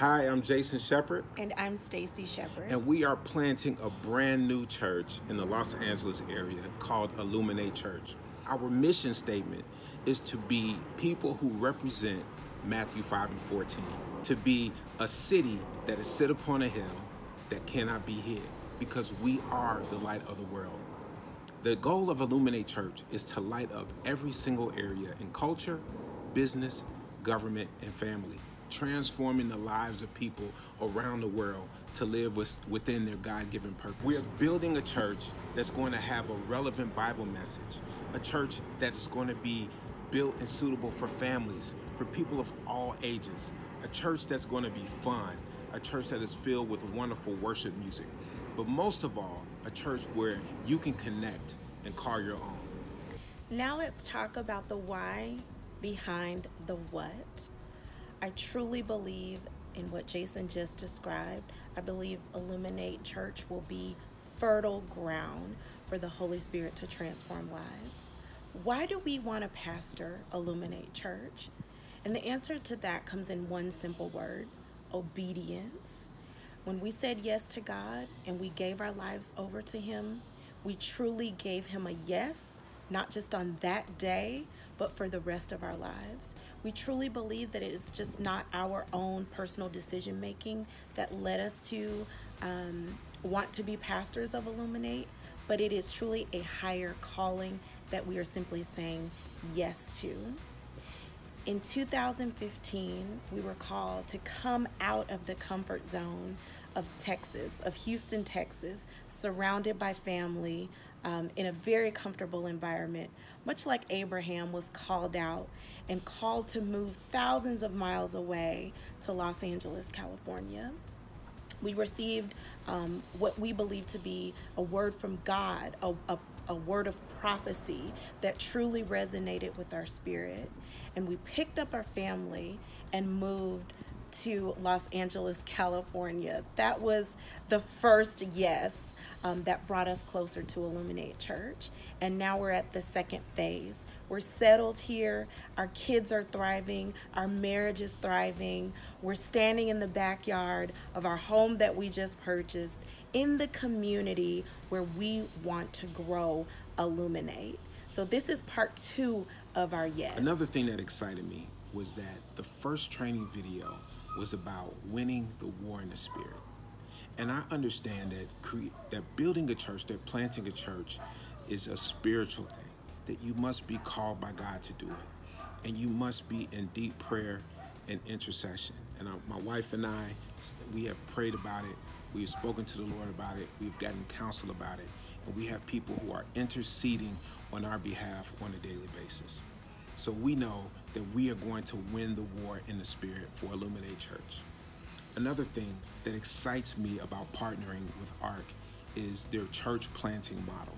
Hi, I'm Jason Shepard, And I'm Stacie Shepard. and we are planting a brand new church in the Los Angeles area called Illuminate Church. Our mission statement is to be people who represent Matthew 5 and 14, to be a city that is set upon a hill that cannot be hid, because we are the light of the world. The goal of Illuminate Church is to light up every single area in culture, business, government, and family, transforming the lives of people around the world to live within their God-given purpose. We're building a church that's going to have a relevant Bible message, a church that is going to be built and suitable for families, for people of all ages, a church that's going to be fun, a church that is filled with wonderful worship music, but most of all, a church where you can connect and call your own. Now let's talk about the why behind the what. I truly believe in what Jason just described. I believe Illuminate Church will be fertile ground for the Holy Spirit to transform lives. Why do we want to pastor Illuminate Church? And the answer to that comes in one simple word: obedience. When we said yes to God and we gave our lives over to Him, we truly gave Him a yes, not just on that day, but for the rest of our lives. We truly believe that it is just not our own personal decision making that led us to want to be pastors of Illuminate, but it is truly a higher calling that we are simply saying yes to. In 2015, we were called to come out of the comfort zone of Texas, of Houston, Texas, surrounded by family, in a very comfortable environment, much like Abraham was called out and called to move thousands of miles away to Los Angeles, California. We received what we believe to be a word from God, a word of prophecy that truly resonated with our spirit. And we picked up our family and moved to Los Angeles, California. That was the first yes that brought us closer to Illuminate Church. And now we're at the second phase. We're settled here. Our kids are thriving. Our marriage is thriving. We're standing in the backyard of our home that we just purchased in the community where we want to grow Illuminate. So this is part 2 of our yes. Another thing that excited me was that the first training video was about winning the war in the spirit. And I understand that building a church, that planting a church is a spiritual thing, that you must be called by God to do it. And you must be in deep prayer and intercession. And my wife and I, we have prayed about it. We have spoken to the Lord about it. We've gotten counsel about it. And we have people who are interceding on our behalf on a daily basis. So we know that we are going to win the war in the spirit for Illuminate Church. Another thing that excites me about partnering with ARC is their church planting model.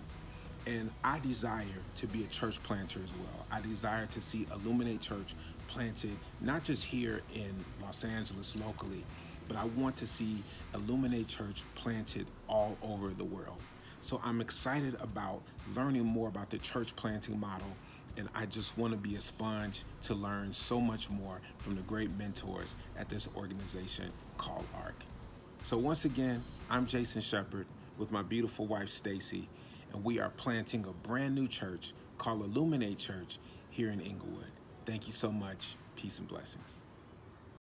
And I desire to be a church planter as well. I desire to see Illuminate Church planted not just here in Los Angeles locally, but I want to see Illuminate Church planted all over the world. So I'm excited about learning more about the church planting model, and I just want to be a sponge to learn so much more from the great mentors at this organization called ARC. So once again, I'm Jason Shepard with my beautiful wife, Stacie, and we are planting a brand new church called Illuminate Church here in Inglewood. Thank you so much. Peace and blessings.